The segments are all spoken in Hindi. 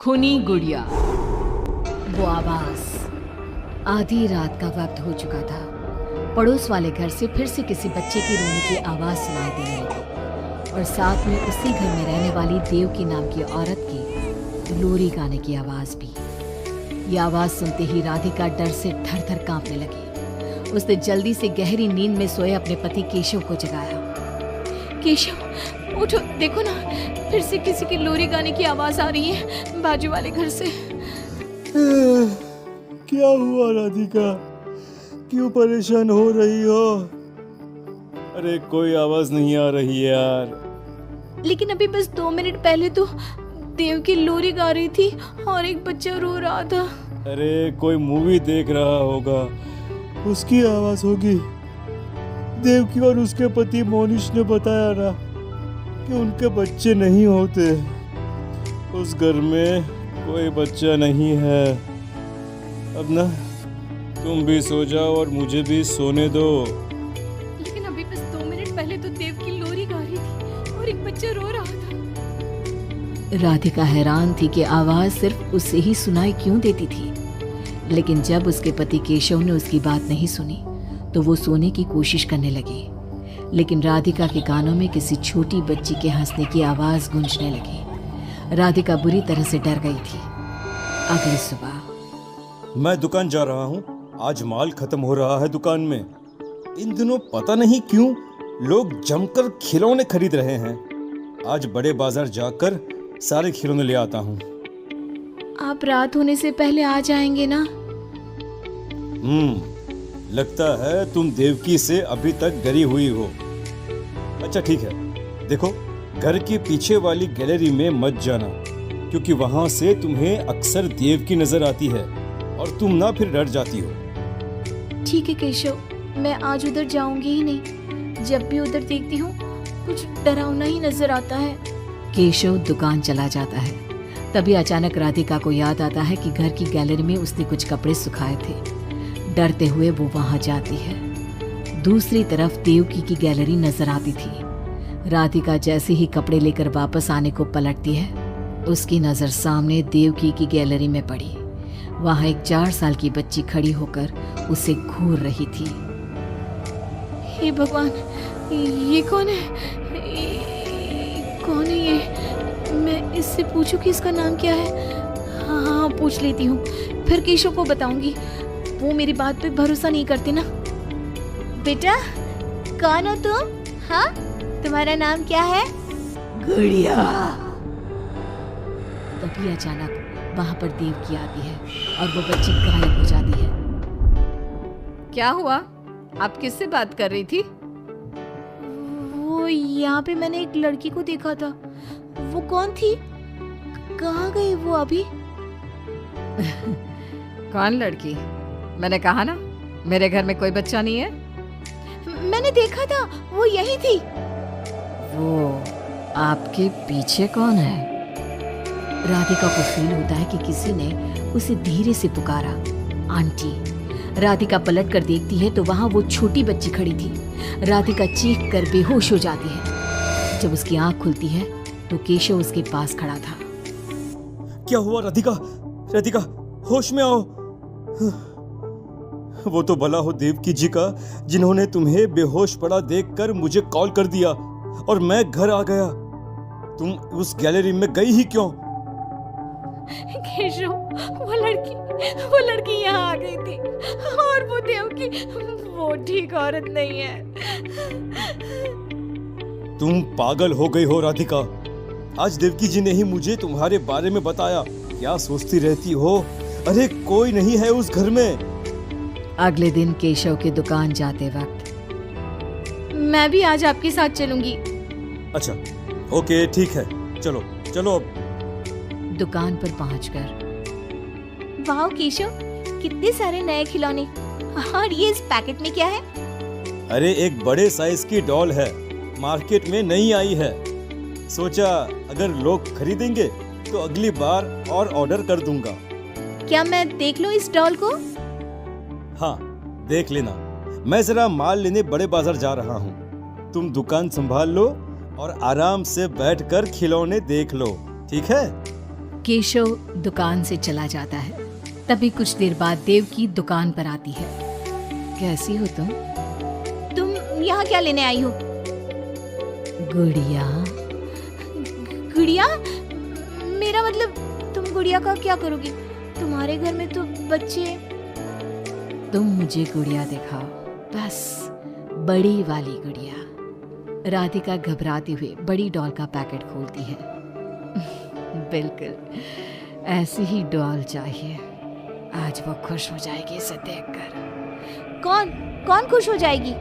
खूनी गुड़िया। वो आवाज। आधी रात का वक्त हो चुका था। पड़ोस वाले घर से फिर से किसी बच्चे की रोने की आवाज सुनाई देने लगी और साथ में उसी घर में रहने वाली देवकी नाम की औरत की लोरी गाने की आवाज भी। ये आवाज सुनते ही राधिका डर से थर थर कांपने लगी। उसने जल्दी से गहरी नींद में सोए अपने पति केशव को जगाया। केशव उठो, देखो ना, फिर से किसी की लोरी गाने की आवाज आ रही है बाजू वाले घर से। क्या हुआ राधिका, क्यों परेशान हो रही हो? अरे कोई आवाज नहीं आ रही है यार। लेकिन अभी बस 2 मिनट पहले तो देव की लोरी गा रही थी और एक बच्चा रो रहा था। अरे कोई मूवी देख रहा होगा, उसकी आवाज होगी। देवकी और उसके पति मोनिश ने बताया ना कि उनके बच्चे नहीं होते। उस घर में कोई बच्चा नहीं है। अब ना तुम भी सो जाओ और मुझे भी सोने दो। लेकिन अभी बस 2 मिनट पहले तो देव की लोरी गा रही थी और एक बच्चा रो रहा था। राधिका हैरान थी कि आवाज सिर्फ उसे ही सुनाई क्यों देती थी। लेकिन जब उसके पति केशव ने उसकी बात नहीं सुनी तो वो सोने की कोशिश करने लगी। लेकिन राधिका के कानों में किसी छोटी बच्ची के हंसने की आवाज गूंजने लगी। राधिका बुरी तरह से डर गई थी। अगली सुबह मैं दुकान जा रहा हूँ, आज माल खत्म हो रहा है दुकान में। इन दिनों पता नहीं क्यों लोग जमकर खिलौने खरीद रहे हैं। आज बड़े बाजार जाकर सारे खिलौने ले आता हूँ। आप रात होने से पहले आ जाएंगे ना? लगता है तुम देवकी से अभी तक डरी हुई हो। अच्छा ठीक है, देखो घर के पीछे वाली गैलरी में मत जाना, क्योंकि वहां से तुम्हें अक्सर देवकी नजर आती है और तुम ना फिर डर जाती हो। ठीक है केशव, मैं आज उधर जाऊंगी ही नहीं। जब भी उधर देखती हूँ कुछ डरावना ही नजर आता है। केशव दुकान चला जाता है। तभी अचानक राधिका को याद आता है कि घर की गैलरी में उसने कुछ कपड़े सुखाए थे। डरते हुए वो वहां जाती है। दूसरी तरफ देवकी की गैलरी नजर आती थी। राधिका जैसे ही कपड़े लेकर वापस आने को पलटती है, उसकी नजर सामने देवकी की गैलरी में पड़ी। वहां एक 4 साल की बच्ची खड़ी होकर उसे घूर रही थी। हे भगवान, ये कौन है? कौन है ये? मैं इससे पूछूं कि इसका नाम क्या है? हाँ, पूछ लेती हूँ, फिर केशव को बताऊंगी। वो मेरी बात पे भरोसा नहीं करते ना। बेटा, कौन हो तुम? हाँ, तुम्हारा नाम क्या है? गुड़िया। तभी अचानक वहां पर देवकी आती है और वो बच्ची गायब हो जाती है। क्या हुआ? आप किससे बात कर रही थी? वो यहाँ पे मैंने एक लड़की को देखा था। वो कौन थी? कहाँ गई वो अभी? कौन लड़की? मैंने कहा ना, मेरे घर में कोई बच्चा नहीं है। मैंने देखा था, वो यही थी। वो आपके पीछे कौन है? राधिका को फील होता है कि किसी ने उसे धीरे से पुकारा, आंटी। राधिका पलट कर देखती है तो वहां वो छोटी बच्ची खड़ी थी। राधिका चीख कर बेहोश हो जाती है। जब उसकी आंख खुलती है तो केशव उसके पास खड़ा था। क्या हुआ राधिका? राधिका, होश में आओ। वो तो भला हो देवकी जी का, जिन्होंने तुम्हें बेहोश पड़ा देखकर मुझे कॉल कर दिया और मैं घर आ गया। तुम उस गैलरी में गई ही क्यों? केशव, वो लड़की यहाँ आ गई थी और वो देवकी, वो ठीक औरत नहीं है। तुम पागल हो गई हो राधिका। आज देवकी जी ने ही मुझे तुम्हारे बारे में बताया। क्या सोचती रहती हो? अरे कोई नहीं है उस घर में। अगले दिन केशव की दुकान जाते वक्त, मैं भी आज आपके साथ चलूंगी। अच्छा ओके, ठीक है, चलो चलो। अब दुकान पर पहुंचकर, वाह केशव, कितने सारे नए खिलौने। और ये इस पैकेट में क्या है? अरे एक बड़े साइज की डॉल है, मार्केट में नहीं आई है। सोचा अगर लोग खरीदेंगे तो अगली बार और ऑर्डर कर दूंगा। क्या मैं देख लूं इस डॉल को? हाँ देख लेना। मैं जरा माल लेने बड़े बाजार जा रहा हूँ। तुम दुकान संभाल लो और आराम से बैठकर खिलौने देख लो, ठीक है? केशव दुकान से चला जाता है। तभी कुछ देर बाद देवकी दुकान पर आती है। कैसी हो तुम? तुम यहाँ क्या लेने आई हो? गुड़िया। गुड़िया? मेरा मतलब तुम गुड़िया का क्या करोगी? तुम्हारे घर में तो बच्चे। तुम मुझे गुड़िया दिखाओ, बस बड़ी वाली गुड़िया। राधिका घबराते हुए बड़ी डॉल का पैकेट खोलती है। बिल्कुल ऐसी ही डॉल चाहिए। आज वो खुश हो जाएगी इसे देखकर। कौन कौन खुश हो जाएगी?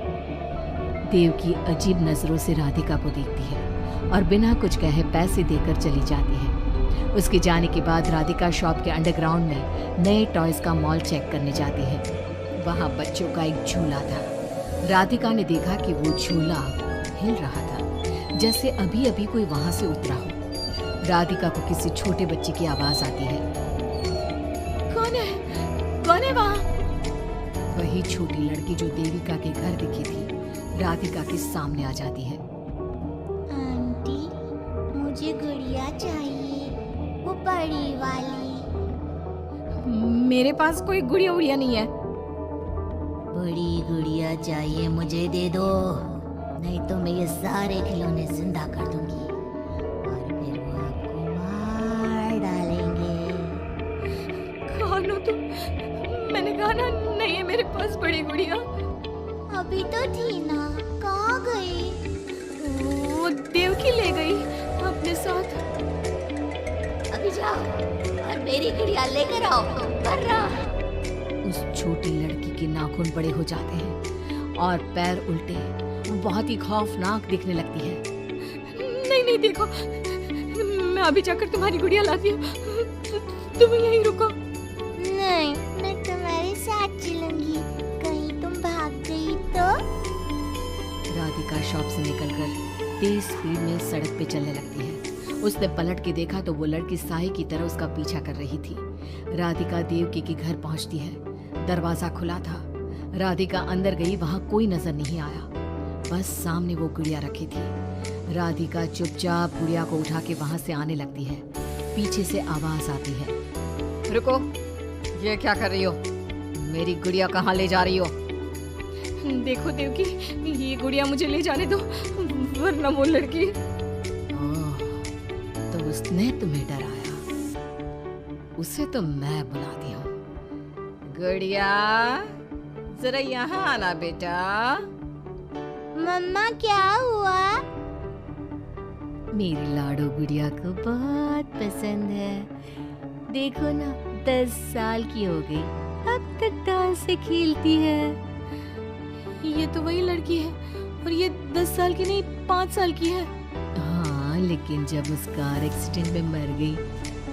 देवकी अजीब नजरों से राधिका को देखती है और बिना कुछ कहे पैसे देकर चली जाती है। उसके जाने के बाद राधिका शॉप के अंडरग्राउंड में नए टॉयज का मॉल चेक करने जाती है। वहाँ बच्चों का एक झूला था। राधिका ने देखा कि वो झूला हिल रहा था, जैसे अभी अभी कोई वहां से उतरा हो। राधिका को किसी छोटे बच्चे की आवाज आती है। कौन है? कौन है वहाँ? वही छोटी लड़की जो देविका के घर दिखी थी, राधिका के सामने आ जाती है। आंटी, मुझे गुड़िया चाहिए, वो बड़ी वाली। मेरे पास कोई गुड़िया उड़िया नहीं है। बड़ी गुड़िया चाहिए, मुझे दे दो, नहीं तो मैं ये सारे खिलौने जिंदा कर दूंगी और फिर वो आपको मार डालेंगे। कौन हो तुम? मैंने कहा ना नहीं है मेरे पास बड़ी गुड़िया। अभी तो थी ना, कहाँ गई? वो देवकी ले गई अपने साथ। अभी जाओ और मेरी गुड़िया लेकर आओ, वरना। उस छोटी लड़की के नाखून बड़े हो जाते हैं और पैर उल्टे, वो बहुत ही खौफनाक दिखने लगती है। नहीं नहीं, देखो मैं अभी जाकर तुम्हारी गुड़िया लाती हूँ, तुम यहीं रुको। नहीं, मैं तुम्हारे साथ चलूंगी, कहीं तुम भाग गई तो। राधिका शॉप से निकलकर तेज स्पीड में सड़क पे चलने लगती है। उसने पलट के देखा तो वो लड़की साही की तरह उसका पीछा कर रही थी। राधिका देवकी के घर पहुंचती है। दरवाजा खुला था। राधिका अंदर गई, वहां कोई नजर नहीं आया, बस सामने वो गुड़िया रखी थी। राधिका चुपचाप गुड़िया को उठा के वहां से आने लगती है। पीछे से आवाज आती है। रुको, ये क्या कर रही हो? मेरी गुड़िया कहाँ ले जा रही हो? देखो देवकी, ये गुड़िया मुझे ले जाने दो, वरना वो लड़की। तो उसने तुम्हें डराया? उसे तो मैं बुलाती हूँ। गुड़िया, जरा यहाँ आना बेटा। मम्मा क्या हुआ? मेरी लाडो गुड़िया को बहुत पसंद है। देखो ना, 10 साल की हो गई, अब तक डॉल से खेलती है। ये तो वही लड़की है, और ये 10 साल की नहीं 5 साल की है। हाँ, लेकिन जब उस कार एक्सीडेंट में मर गई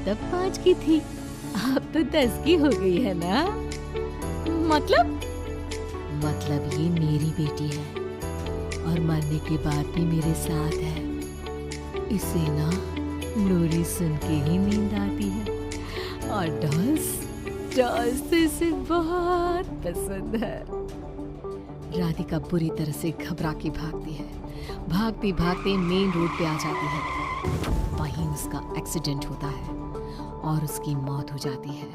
तब 5 की थी, अब तो 10 की हो गई है ना। मतलब ये मेरी बेटी है और मरने के बाद भी मेरे साथ है। इसे ना लोरी सुन के ही नींद आती है और डॉल्स तो इसे बहुत पसंद है। राधिका बुरी तरह से घबरा के भागती है। भागते भागते मेन रोड पे आ जाती है। वहीं उसका एक्सीडेंट होता है और उसकी मौत हो जाती है।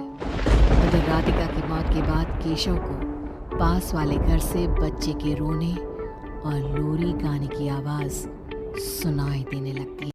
उधर राधिका की मौत के बाद केशव को पास वाले घर से बच्चे के रोने और लोरी गाने की आवाज सुनाई देने लगती है।